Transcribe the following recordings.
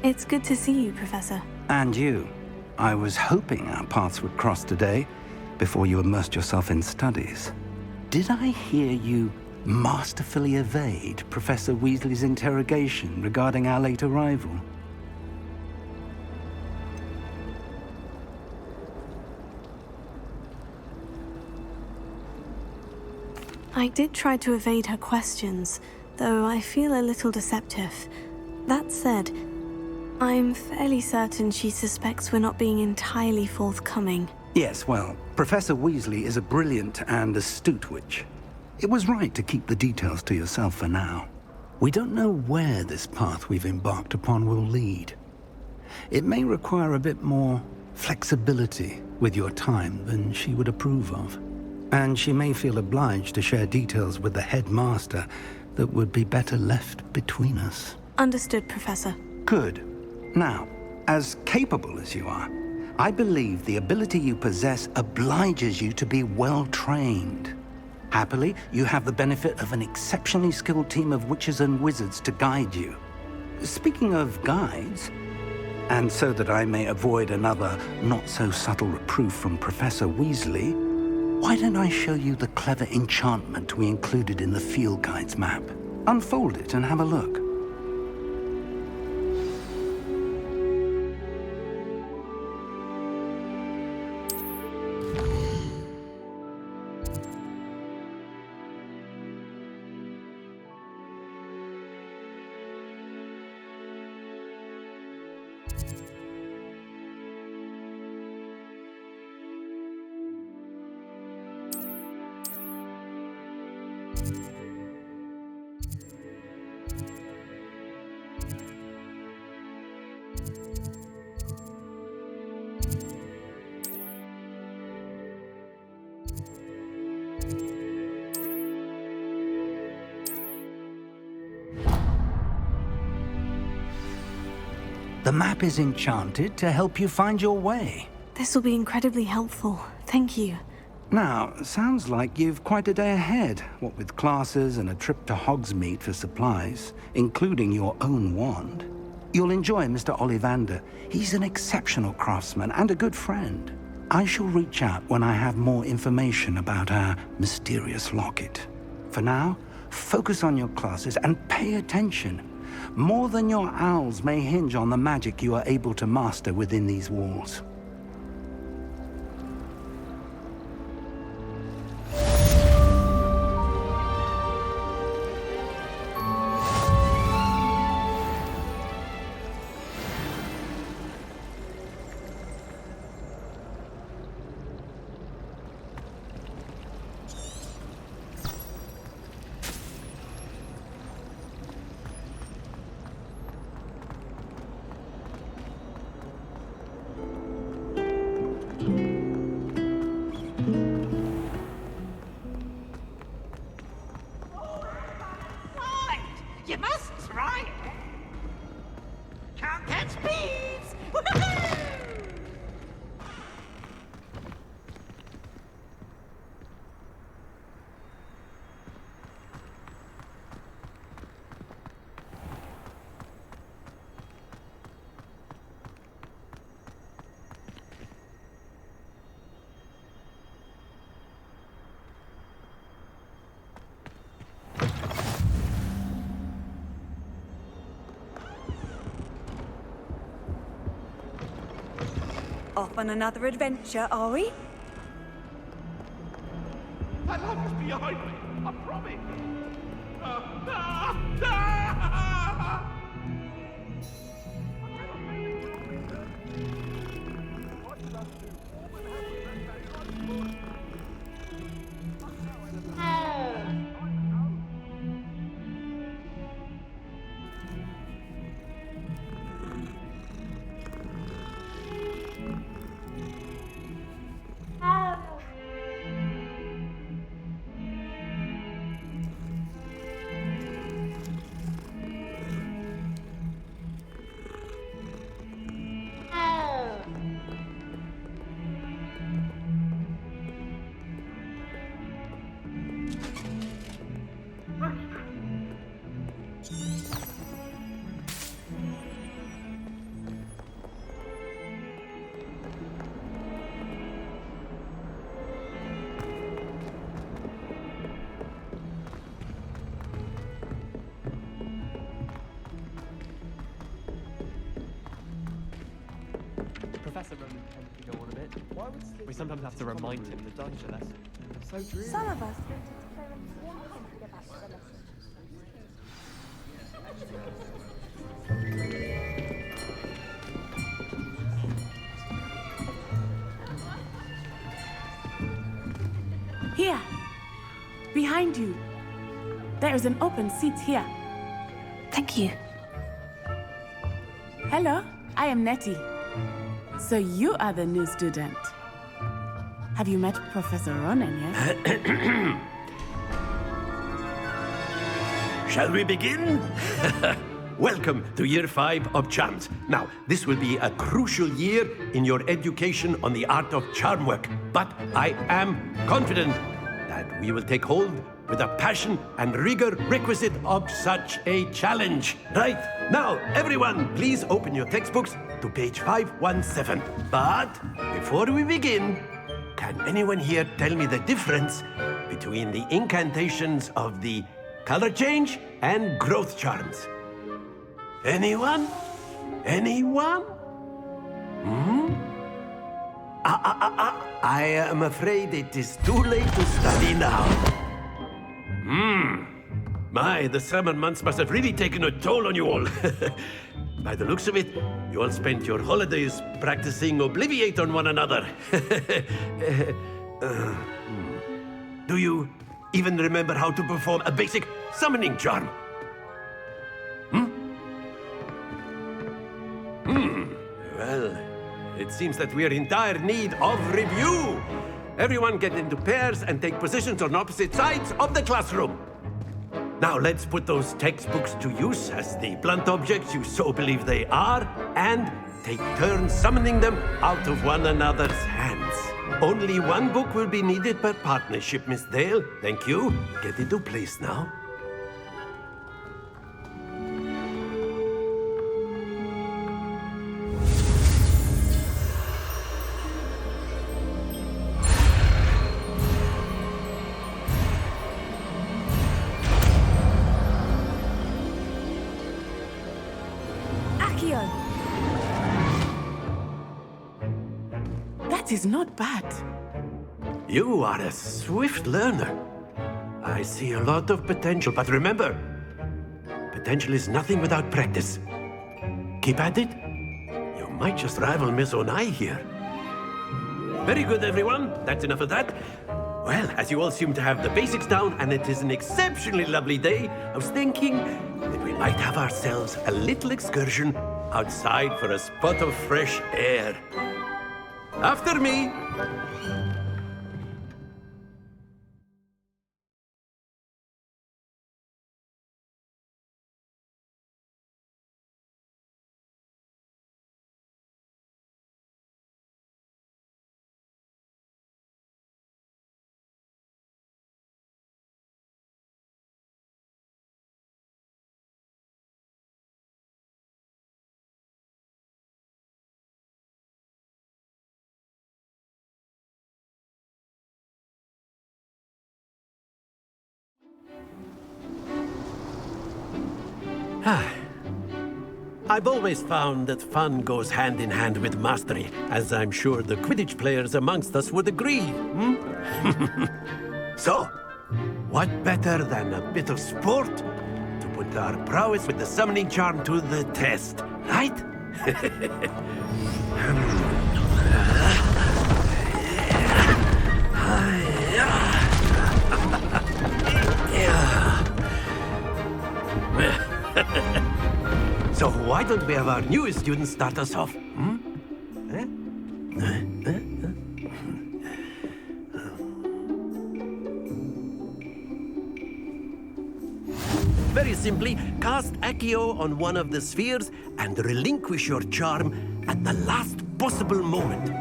It's good to see you, Professor. And you. I was hoping our paths would cross today, before you immersed yourself in studies. Did I hear you masterfully evade Professor Weasley's interrogation regarding our late arrival? I did try to evade her questions, though I feel a little deceptive. That said, I'm fairly certain she suspects we're not being entirely forthcoming. Yes, well, Professor Weasley is a brilliant and astute witch. It was right to keep the details to yourself for now. We don't know where this path we've embarked upon will lead. It may require a bit more flexibility with your time than she would approve of. And she may feel obliged to share details with the headmaster that would be better left between us. Understood, Professor. Good. Now, as capable as you are, I believe the ability you possess obliges you to be well trained. Happily, you have the benefit of an exceptionally skilled team of witches and wizards to guide you. Speaking of guides, and so that I may avoid another not-so-subtle reproof from Professor Weasley, why don't I show you the clever enchantment we included in the field guide's map? Unfold it and have a look. The map is enchanted to help you find your way. This will be incredibly helpful. Thank you. Now, sounds like you've quite a day ahead, what with classes and a trip to Hogsmeade for supplies, including your own wand. You'll enjoy Mr. Ollivander. He's an exceptional craftsman and a good friend. I shall reach out when I have more information about our mysterious locket. For now, focus on your classes and pay attention. More than your owls may hinge on the magic you are able to master within these walls. You must try it. Can't catch bees. Off on another adventure, are we? That love is behind me, I promise. Professor Ronan tends to go on a bit. We sometimes have to remind him to teach a lesson. Some of us wanted to go and see something about the lesson. Here, behind you. There is an open seat here. Thank you. Hello, I am Nettie. So you are the new student. Have you met Professor Ronan yet? Shall we begin? Welcome to Year 5 of Charms. Now, this will be a crucial year in your education on the art of charm work. But I am confident that we will take hold with the passion and rigor requisite of such a challenge. Right, now everyone, please open your textbooks to page 517. But before we begin, can anyone here tell me the difference between the incantations of the color change and growth charms? Anyone? Anyone? I am afraid it is too late to study now. My, the summer months must have really taken a toll on you all. By the looks of it, you all spent your holidays practicing Obliviate on one another. Do you even remember how to perform a basic summoning charm? Well, it seems that we are in dire need of review. Everyone get into pairs and take positions on opposite sides of the classroom. Now let's put those textbooks to use as the blunt objects you so believe they are, and take turns summoning them out of one another's hands. Only one book will be needed per partnership, Miss Dale. Thank you. Get into place now. That is not bad. You are a swift learner. I see a lot of potential, but remember, potential is nothing without practice. Keep at it. You might just rival Miss Onai here. Very good, everyone. That's enough of that. Well, as you all seem to have the basics down, and it is an exceptionally lovely day, I was thinking that we might have ourselves a little excursion outside for a spot of fresh air. After me. I've always found that fun goes hand in hand with mastery, as I'm sure the Quidditch players amongst us would agree. So, what better than a bit of sport to put our prowess with the summoning charm to the test, right? So why don't we have our newest student start us off? Very simply, cast Accio on one of the spheres and relinquish your charm at the last possible moment.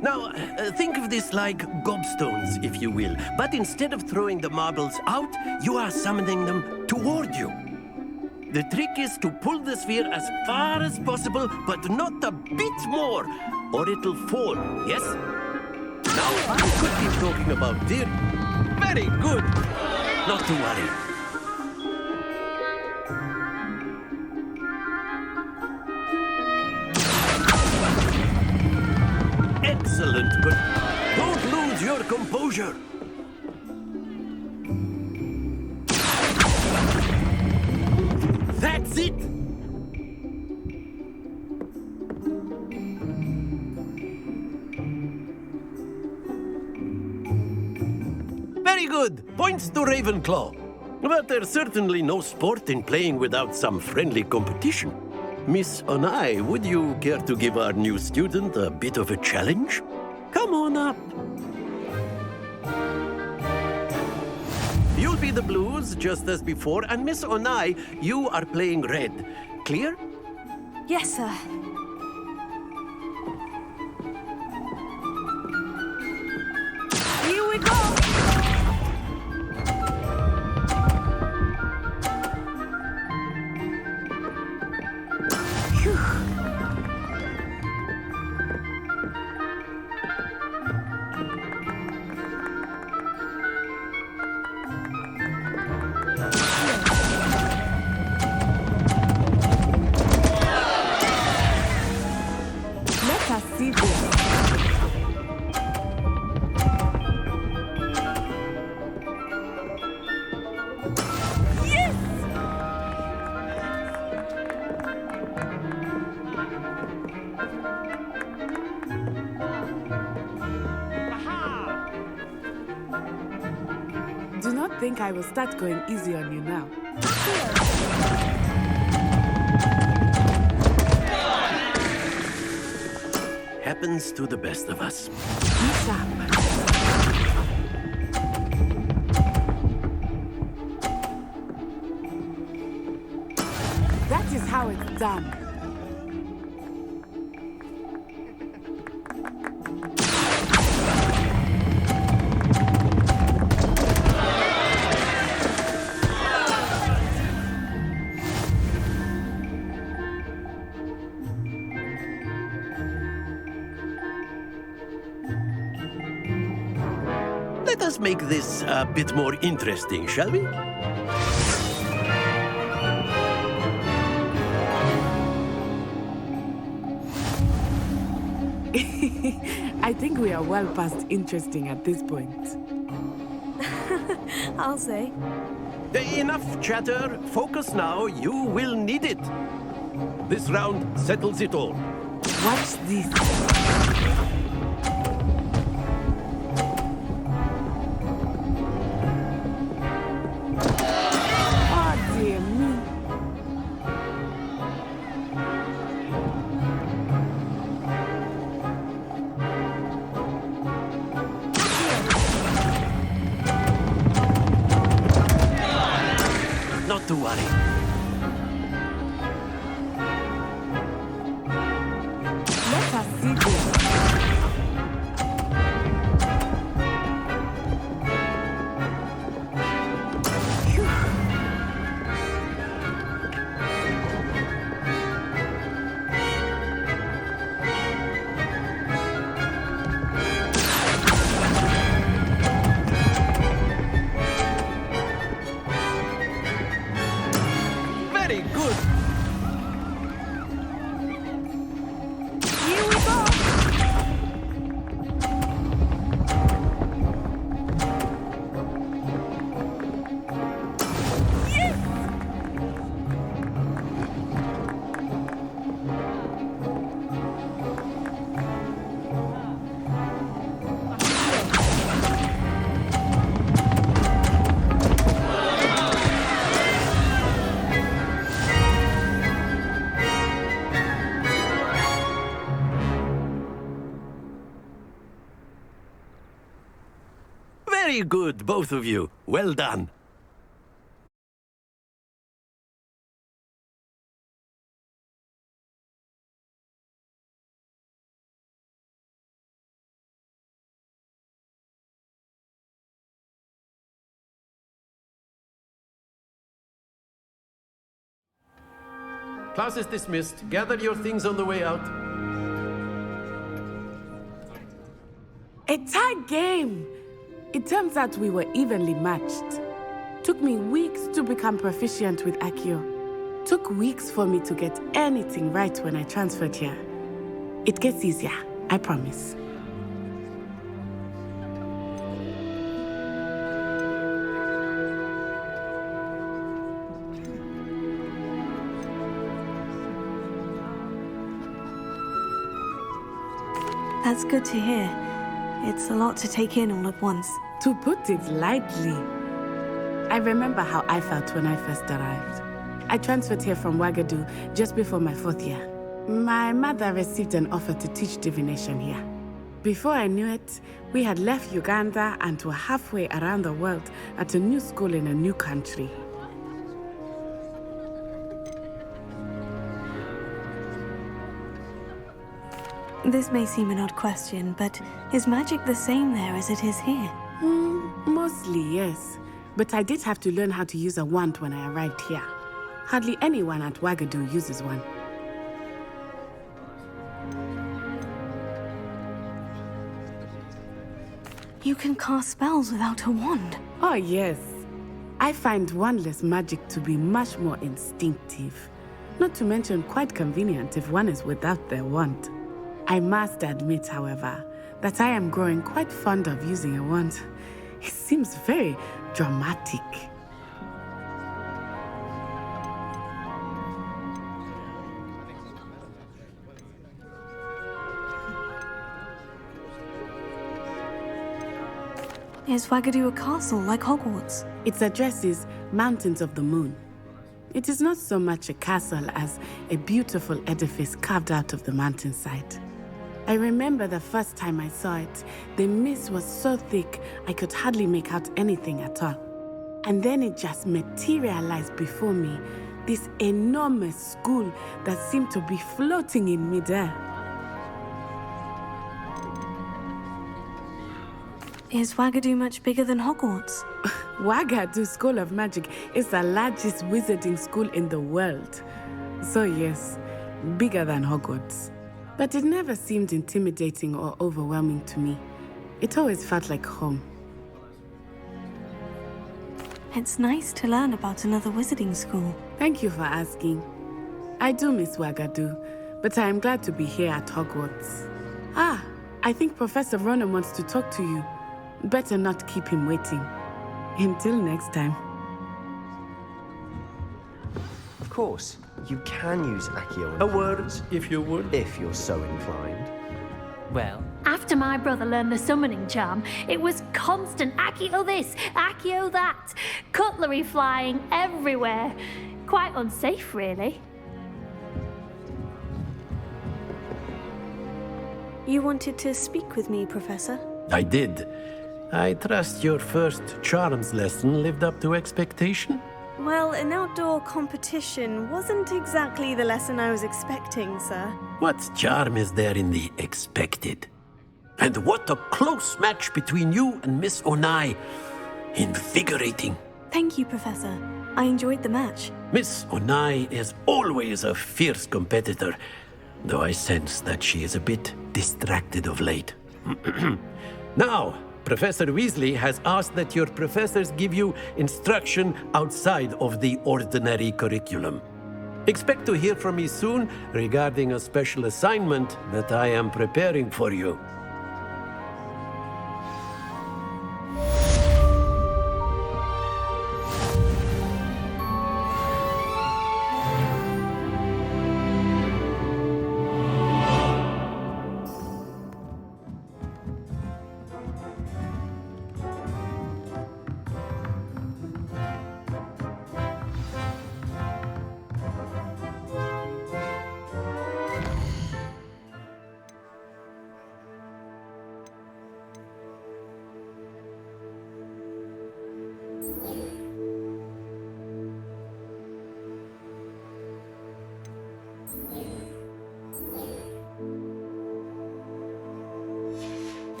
Now, think of this like gobstones, if you will, but instead of throwing the marbles out, you are summoning them toward you. The trick is to pull the sphere as far as possible, but not a bit more, or it'll fall, yes? Now, you could be talking about deer. Very good. Not to worry. Excellent. Good. Don't lose your composure. That's it. Very good. Points to Ravenclaw. But there's certainly no sport in playing without some friendly competition. Miss Onai, would you care to give our new student a bit of a challenge? Come on up. You'll be the blues, just as before, and Miss Onai, you are playing red. Clear? Yes, sir. Here we go! Let us see this. Yes! Do not think I will start going easy on you now. Happens to the best of us. Be sharp. That is how it's done. Let us make this a bit more interesting, shall we? I think we are well past interesting at this point. I'll say. Enough chatter. Focus now. You will need it. This round settles it all. Watch this. Oh dear me. Not to worry. Let us see this. Very good. Here we go. Very good, both of you. Well done. Class is dismissed. Gather your things on the way out. A tie game! It turns out we were evenly matched. Took me weeks to become proficient with Accio. Took weeks for me to get anything right when I transferred here. It gets easier, I promise. That's good to hear. It's a lot to take in all at once. To put it lightly, I remember how I felt when I first arrived. I transferred here from Ouagadougou just before my 4th year. My mother received an offer to teach divination here. Before I knew it, we had left Uganda and were halfway around the world at a new school in a new country. This may seem an odd question, but is magic the same there as it is here? Mostly, yes. But I did have to learn how to use a wand when I arrived here. Hardly anyone at Ouagadougou uses one. You can cast spells without a wand. Oh, yes. I find wandless magic to be much more instinctive. Not to mention quite convenient if one is without their wand. I must admit, however, that I am growing quite fond of using a wand. It seems very dramatic. Is Ouagadougou a castle like Hogwarts? Its address is Mountains of the Moon. It is not so much a castle as a beautiful edifice carved out of the mountainside. I remember the first time I saw it, the mist was so thick I could hardly make out anything at all. And then it just materialized before me, this enormous school that seemed to be floating in midair. Is Ouagadougou much bigger than Hogwarts? Ouagadougou School of Magic is the largest wizarding school in the world. So yes, bigger than Hogwarts. But it never seemed intimidating or overwhelming to me. It always felt like home. It's nice to learn about another wizarding school. Thank you for asking. I do miss Ouagadougou, but I am glad to be here at Hogwarts. I think Professor Ronan wants to talk to you. Better not keep him waiting. Until next time. Of course, you can use Accio. A word, if you would. If you're so inclined. Well, after my brother learned the summoning charm, it was constant Accio this, Accio that, cutlery flying everywhere. Quite unsafe, really. You wanted to speak with me, Professor? I did. I trust your first charms lesson lived up to expectation? Well, an outdoor competition wasn't exactly the lesson I was expecting, sir. What charm is there in the expected? And what a close match between you and Miss Onai. Invigorating. Thank you, Professor. I enjoyed the match. Miss Onai is always a fierce competitor, though I sense that she is a bit distracted of late. Now, Professor Weasley has asked that your professors give you instruction outside of the ordinary curriculum. Expect to hear from me soon regarding a special assignment that I am preparing for you.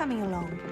coming along.